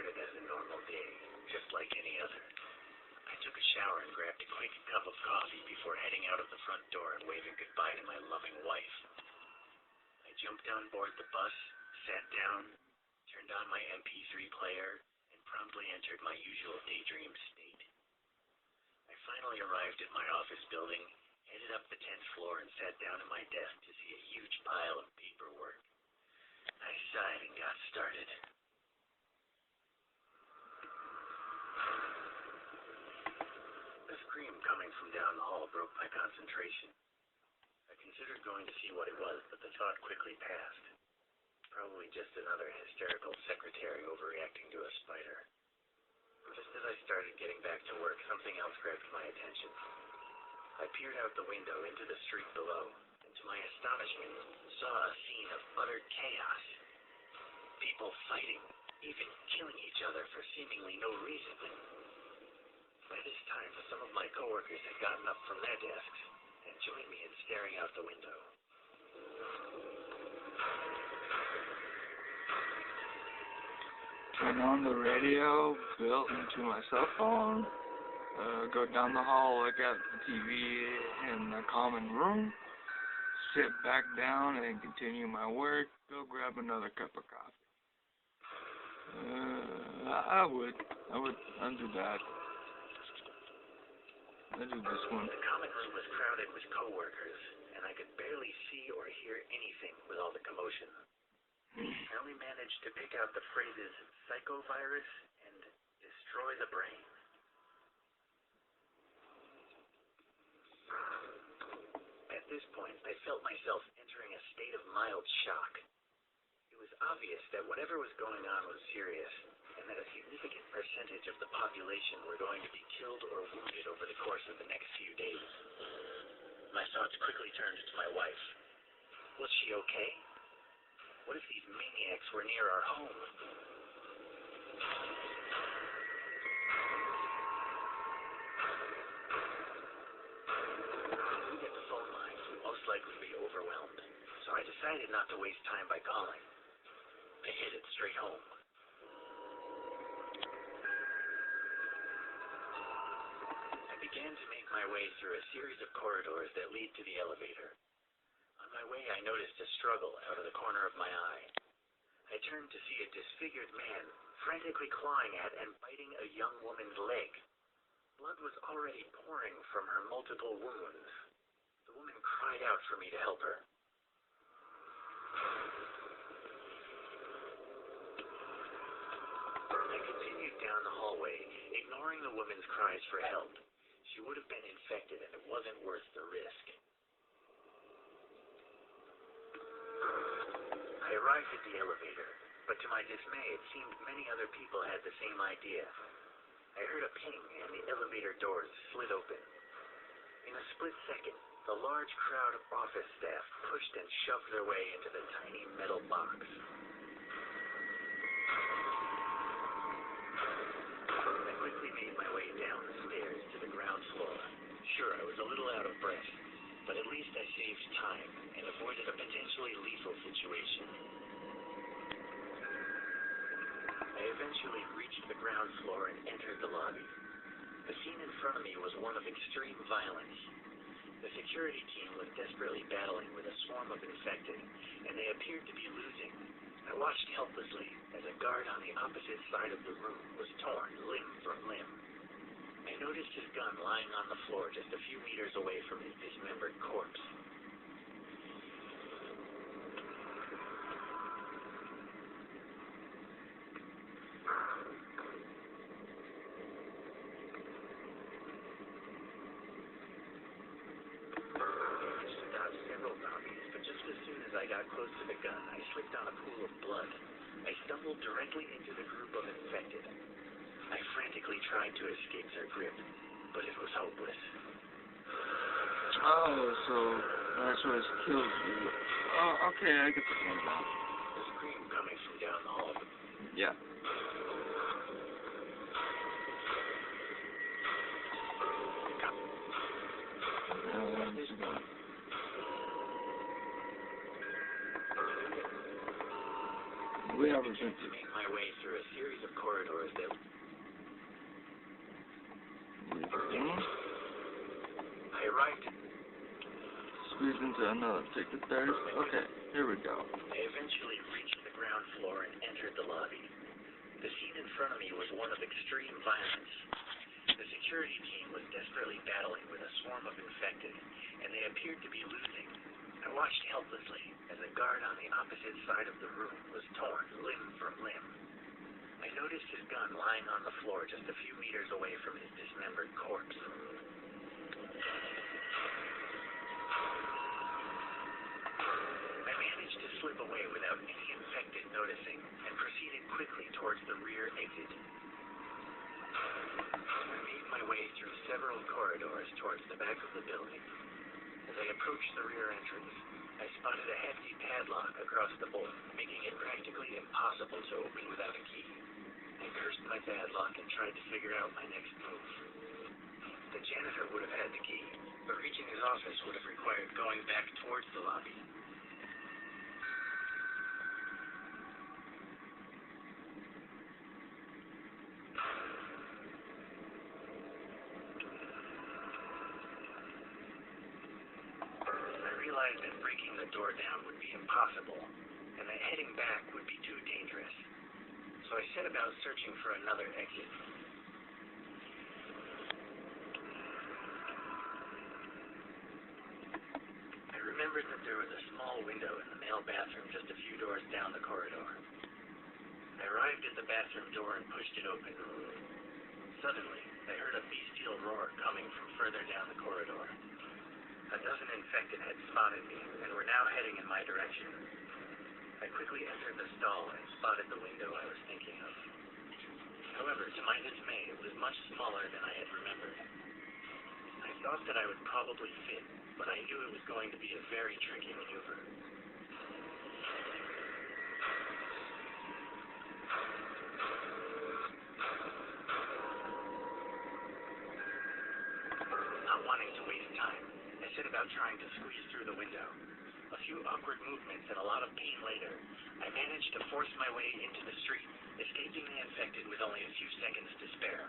started as a normal day, just like any other. I took a shower and grabbed a quick cup of coffee before heading out of the front door and waving goodbye to my loving wife. I jumped on board the bus, sat down, turned on my MP3 player, and promptly entered my usual daydream state. I finally arrived at my office building, headed up the 10th floor, and sat down at my desk to see a huge pile of paperwork. I sighed and got started. A scream coming from down the hall broke my concentration. I considered going to see what it was, but the thought quickly passed. Probably just another hysterical secretary overreacting to a spider. Just as I started getting back to work, something else grabbed my attention. I peered out the window into the street below, and to my astonishment, saw a scene of utter chaos. People fighting, even killing each other for seemingly no reason. By this time, some of my coworkers had gotten up from their desks and joined me in staring out the window. Turn on the radio built into my cell phone, go down the hall, look at the TV in the common room, sit back down and continue my work, go grab another cup of coffee. I'd do that. I'd do this one. The common room was crowded with coworkers, and I could barely see or hear anything with all the commotion. I only managed to pick out the phrases psychovirus and destroy the brain. At this point, I felt myself entering a state of mild shock. It was obvious that whatever was going on was serious, and that a significant percentage of the population were going to be killed or wounded over the course of the next few days. My thoughts quickly turned to my wife. Was she okay? What if these maniacs were near our home? If we get the phone lines, we'd most likely be overwhelmed, so I decided not to waste time by calling. I headed straight home. I began to make my way through a series of corridors that lead to the elevator. On my way, I noticed a struggle out of the corner of my eye. I turned to see a disfigured man frantically clawing at and biting a young woman's leg. Blood was already pouring from her multiple wounds. The woman cried out for me to help her. I continued down the hallway, ignoring the woman's cries for help. She would have been infected, and it wasn't worth the risk. I arrived at the elevator, but to my dismay, it seemed many other people had the same idea. I heard a ping, and the elevator doors slid open. In a split second, the large crowd of office staff pushed and shoved their way into the tiny metal box. I quickly made my way down the stairs to the ground floor. Sure, I was a little out of breath, but at least I saved time and avoided a potentially lethal situation. I eventually reached the ground floor and entered the lobby. The scene in front of me was one of extreme violence. The security team was desperately battling with a swarm of infected, and they appeared to be losing. I watched helplessly as a guard on the opposite side of the room was torn limb from limb. I noticed his gun lying on the floor just a few meters away from his dismembered corpse. I got close to the gun, I slipped on a pool of blood. I stumbled directly into the group of infected. I frantically tried to escape their grip, but it was hopeless. Oh, so that's what has killed you. Oh, okay, I get the point now. The scream coming from down the hall. Yeah. This one. We I haven't began been to make my way through a series of corridors that I arrived. Squeeze into another ticket there. Okay, here we go. I eventually reached the ground floor and entered the lobby. The scene in front of me was one of extreme violence. The security team was desperately battling with a swarm of infected, and they appeared to be losing. I watched helplessly as a guard on the opposite side of the room was torn limb from limb. I noticed his gun lying on the floor just a few meters away from his dismembered corpse. I managed to slip away without any infected noticing and proceeded quickly towards the rear exit. I made my way through several corridors towards the back of the building. As I approached the rear entrance, I spotted a hefty padlock across the board, making it practically impossible to open without a key. I cursed my bad luck and tried to figure out my next move. The janitor would have had the key, but reaching his office would have required going back towards the lobby. I realized that breaking the door down would be impossible, and that heading back would be too dangerous. So I set about searching for another exit. I remembered that there was a small window in the male bathroom just a few doors down the corridor. I arrived at the bathroom door and pushed it open. Suddenly, I heard a bestial roar coming from further down the corridor. A dozen infected had spotted me and were now heading in my direction. I quickly entered the stall and spotted the window I was thinking of. However, to my dismay, it was much smaller than I had remembered. I thought that I would probably fit, but I knew it was going to be a very tricky maneuver. Not wanting to waste time, I set about trying to squeeze through the window. A few awkward movements and a lot of pain later, I managed to force my way into the street, escaping the infected with only a few seconds to spare.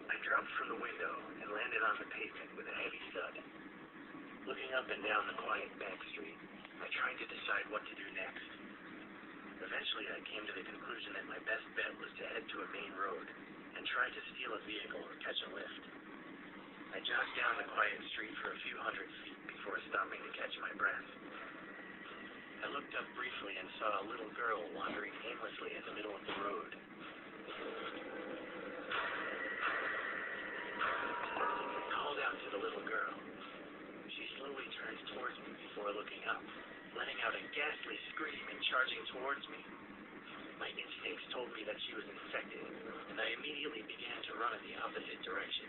I dropped from the window and landed on the pavement with a heavy thud. Looking up and down the quiet back street, I tried to decide what to do next. Eventually, I came to the conclusion that my best bet was to head to a main road and try to steal a vehicle or catch a lift. I jogged down the quiet street for a few hundred feet before stopping to catch my breath. I looked up briefly and saw a little girl wandering aimlessly in the middle of the road. I called out to the little girl. She slowly turned towards me before looking up, letting out a ghastly scream and charging towards me. My instincts told me that she was infected, and I immediately began to run in the opposite direction.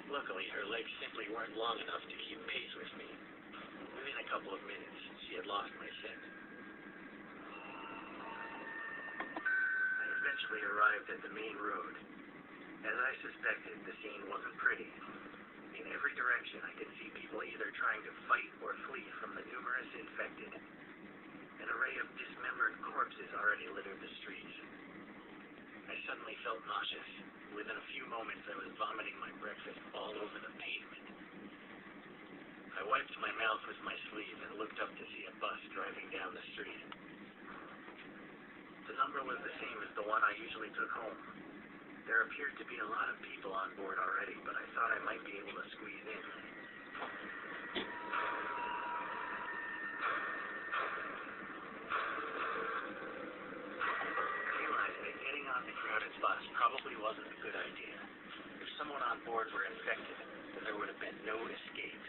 Luckily, her legs simply weren't long enough to keep pace with me. Within a couple of minutes, she had lost my scent. I eventually arrived at the main road. As I suspected, the scene wasn't pretty. In every direction, I could see people either trying to fight or flee from the numerous infected. An array of dismembered corpses already littered the streets. I suddenly felt nauseous. Within a few moments, I was vomiting my breakfast all over the pavement. I wiped my mouth with my sleeve and looked up to see a bus driving down the street. The number was the same as the one I usually took home. There appeared to be a lot of people on board already, but I thought I might be able to squeeze in. The crowded bus probably wasn't a good idea. If someone on board were infected, then there would have been no escape.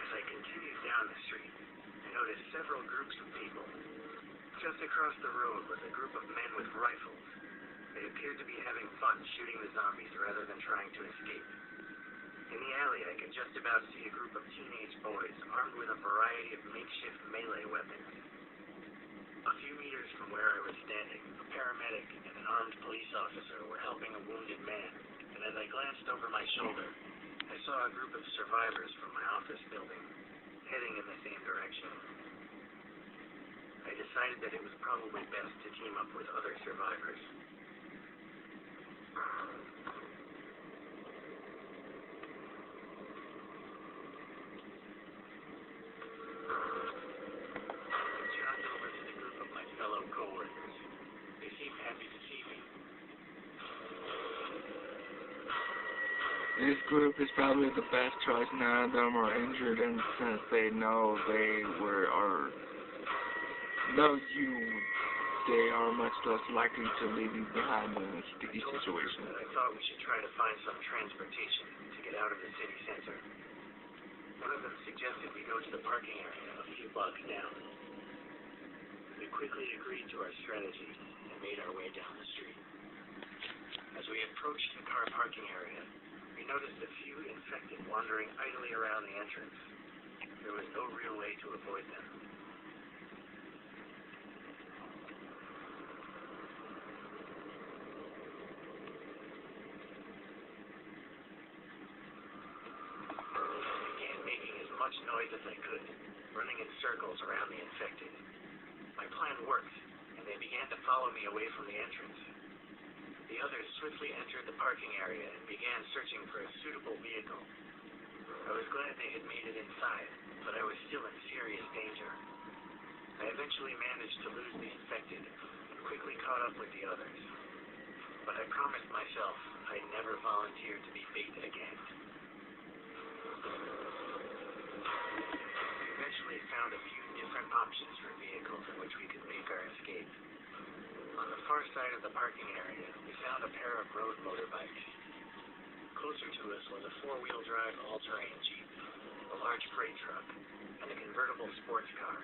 As I continued down the street, I noticed several groups of people. Just across the road was a group of men with rifles. They appeared to be having fun shooting the zombies rather than trying to escape. In the alley, I could just about see a group of teenage boys armed with a variety of makeshift melee weapons. A few meters from where I was standing, a paramedic and an armed police officer were helping a wounded man, and as I glanced over my shoulder, I saw a group of survivors from my office building heading in the same direction. I decided that it was probably best to team up with other survivors. I jogged over to the group of my fellow co-workers. They seemed happy to see me. This group is probably the best choice. None of them are injured, and since they know they are much less likely to leave you behind in a sticky situation. I thought we should try to find some transportation to get out of the city center. One of them suggested we go to the parking area a few blocks down. We quickly agreed to our strategy and made our way down the street. As we approached the car parking area, we noticed a few infected wandering idly around the entrance. There was no real way to avoid them. Much noise as I could, running in circles around the infected. My plan worked, and they began to follow me away from the entrance. The others swiftly entered the parking area and began searching for a suitable vehicle. I was glad they had made it inside, but I was still in serious danger. I eventually managed to lose the infected and quickly caught up with the others. But I promised myself I'd never volunteer to be bait again. We eventually found a few different options for vehicles in which we could make our escape. On the far side of the parking area, we found a pair of road motorbikes. Closer to us was a four-wheel drive all-terrain Jeep, a large freight truck, and a convertible sports car.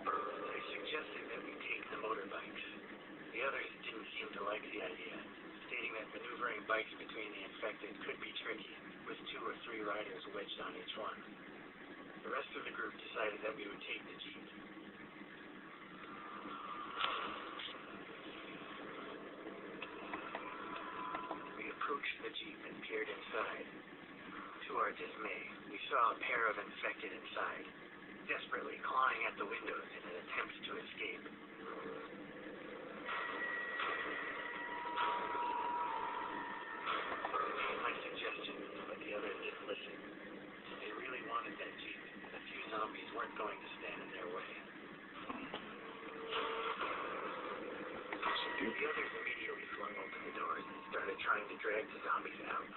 I suggested that we take the motorbikes. The others didn't seem to like the idea, stating that maneuvering bikes between the infected could be tricky, with 2 or 3 riders wedged on each one. The rest of the group decided that we would take the Jeep. We approached the Jeep and peered inside. To our dismay, we saw a pair of infected inside, desperately clawing at the windows in an attempt to escape. But the others didn't listen. They really wanted that Jeep, and a few zombies weren't going to stand in their way. The others immediately flung open the doors and started trying to drag the zombies out.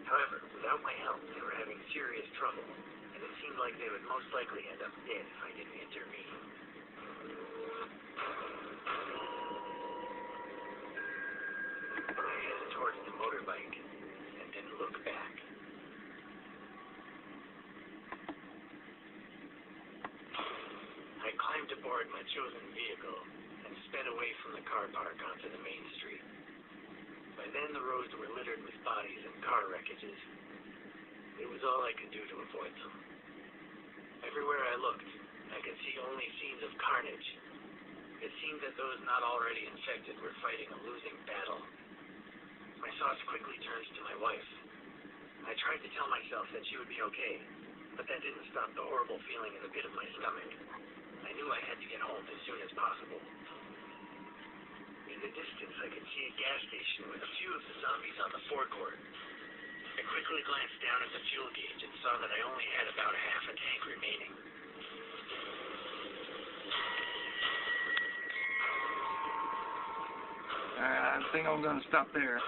However, without my help, they were having serious trouble, and it seemed like they would most likely end up dead if I didn't intervene. I headed towards the motorbike and didn't look back. I climbed aboard my chosen vehicle and sped away from the car park onto the main street. By then the roads were littered with bodies and car wreckages. It was all I could do to avoid them. Everywhere I looked, I could see only scenes of carnage. It seemed that those not already infected were fighting a losing battle. My thoughts quickly turned to my wife. I tried to tell myself that she would be okay, but that didn't stop the horrible feeling in the pit of my stomach. I knew I had to get home as soon as possible. In the distance, I could see a gas station with a few of the zombies on the forecourt. I quickly glanced down at the fuel gauge and saw that I only had about half a tank remaining. I think I'm gonna stop there.